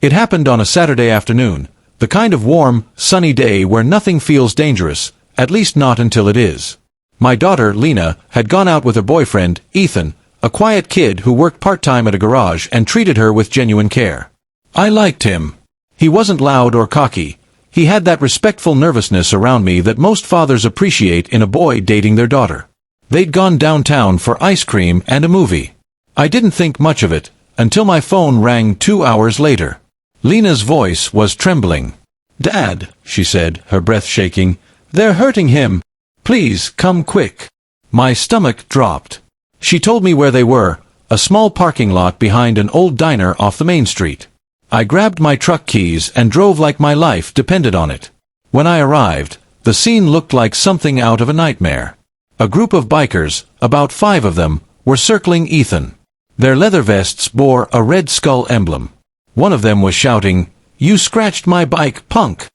It happened on a Saturday afternoon, the kind of warm, sunny day where nothing feels dangerous, at least not until it is. My daughter, Lena, had gone out with her boyfriend, Ethan, a quiet kid who worked part-time at a garage and treated her with genuine care. I liked him. He wasn't loud or cocky. He had that respectful nervousness around me that most fathers appreciate in a boy dating their daughter. They'd gone downtown for ice cream and a movie. I didn't think much of it, until my phone rang 2 hours later. Lena's voice was trembling. "Dad," she said, her breath shaking, "they're hurting him. Please, come quick." My stomach dropped. She told me where they were, a small parking lot behind an old diner off the main street. I grabbed my truck keys and drove like my life depended on it. When I arrived, the scene looked like something out of a nightmare. A group of bikers, about 5 of them, were circling Ethan. Their leather vests bore a red skull emblem. One of them was shouting, "You scratched my bike, punk!"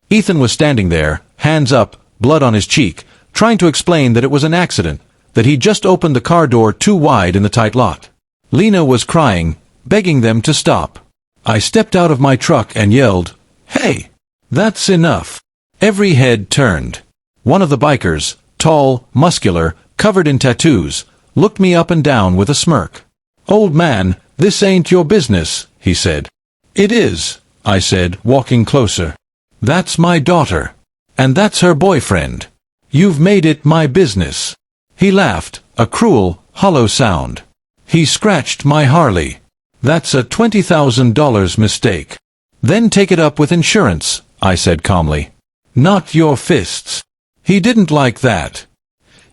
Ethan was standing there, hands up, blood on his cheek, trying to explain that it was an accident, that he'd just opened the car door too wide in the tight lot. Lena was crying, begging them to stop. I stepped out of my truck and yelled, "Hey! That's enough!" Every head turned. One of the bikers, tall, muscular, covered in tattoos, looked me up and down with a smirk. "Old man, this ain't your business," he said. "It is," I said, walking closer. "That's my daughter. And that's her boyfriend. You've made it my business." He laughed, a cruel, hollow sound. "He scratched my Harley. That's a $20,000 mistake." "Then take it up with insurance," I said calmly. "Not your fists." He didn't like that.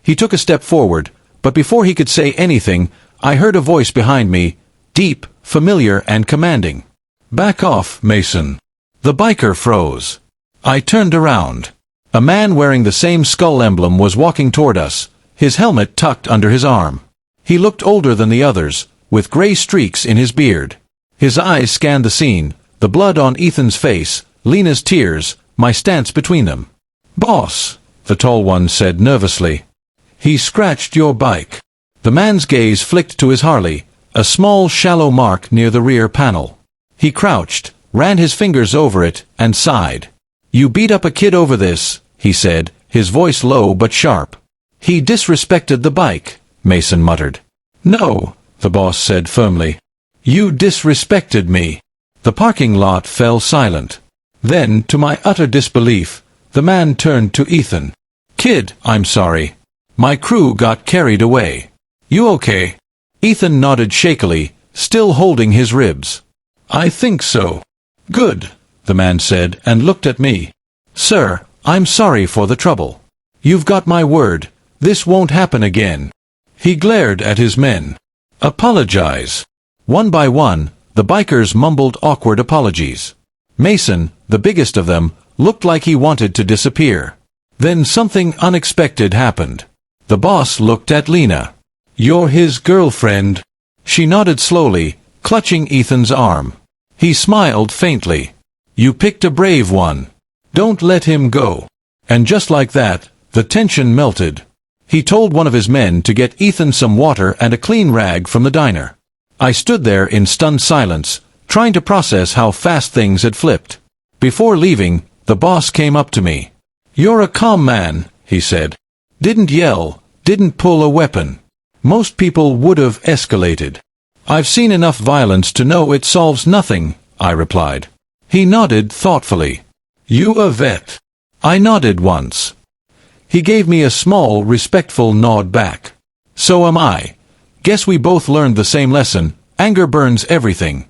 He took a step forward, but before he could say anything, I heard a voice behind me, deep, familiar and commanding. "Back off, Mason." The biker froze. I turned around. A man wearing the same skull emblem was walking toward us, his helmet tucked under his arm. He looked older than the others, with gray streaks in his beard. His eyes scanned the scene, the blood on Ethan's face, Lena's tears, my stance between them. "Boss," the tall one said nervously. "He scratched your bike." The man's gaze flicked to his Harley, a small shallow mark near the rear panel. He crouched, ran his fingers over it, and sighed. "You beat up a kid over this," he said, his voice low but sharp. "He disrespected the bike," Mason muttered. "No," the boss said firmly. "You disrespected me." The parking lot fell silent. Then, to my utter disbelief, the man turned to Ethan. "Kid, I'm sorry. My crew got carried away. You okay?" Ethan nodded shakily, still holding his ribs. "I think so." "Good," the man said, and looked at me. "Sir, I'm sorry for the trouble. You've got my word, this won't happen again." He glared at his men. "Apologize." One by one, the bikers mumbled awkward apologies. Mason, the biggest of them, looked like he wanted to disappear. Then something unexpected happened. The boss looked at Lena. "You're his girlfriend?" She nodded slowly, clutching Ethan's arm. He smiled faintly. "You picked a brave one. Don't let him go." And just like that, the tension melted. He told one of his men to get Ethan some water and a clean rag from the diner. I stood there in stunned silence, trying to process how fast things had flipped. Before leaving, the boss came up to me. "You're a calm man," he said. "Didn't yell, didn't pull a weapon. Most people would have escalated." "I've seen enough violence to know it solves nothing," I replied. He nodded thoughtfully. "You a vet?" I nodded once. He gave me a small, respectful nod back. "So am I. Guess we both learned the same lesson, anger burns everything."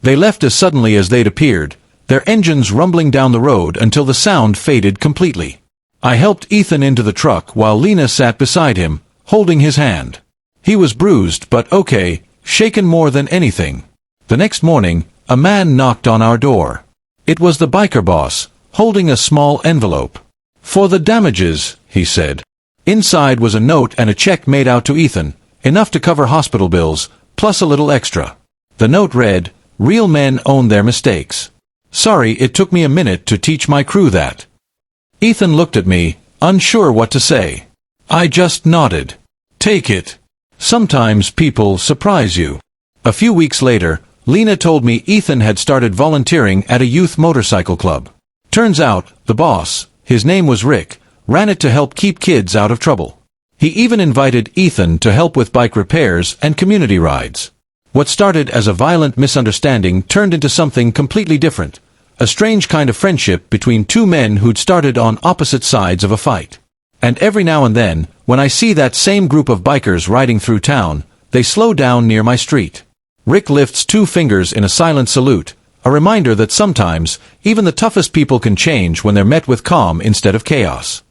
They left as suddenly as they'd appeared, their engines rumbling down the road until the sound faded completely. I helped Ethan into the truck while Lena sat beside him, holding his hand. He was bruised but okay, shaken more than anything. The next morning, a man knocked on our door. It was the biker boss, holding a small envelope. "For the damages," he said. Inside was a note and a check made out to Ethan, enough to cover hospital bills, plus a little extra. The note read, "Real men own their mistakes. Sorry it took me a minute to teach my crew that." Ethan looked at me, unsure what to say. I just nodded. "Take it. Sometimes people surprise you." A few weeks later, Lena told me Ethan had started volunteering at a youth motorcycle club. Turns out, the boss, his name was Rick, ran it to help keep kids out of trouble. He even invited Ethan to help with bike repairs and community rides. What started as a violent misunderstanding turned into something completely different, a strange kind of friendship between two men who'd started on opposite sides of a fight. And every now and then, when I see that same group of bikers riding through town, they slow down near my street. Rick lifts 2 fingers in a silent salute, a reminder that sometimes, even the toughest people can change when they're met with calm instead of chaos.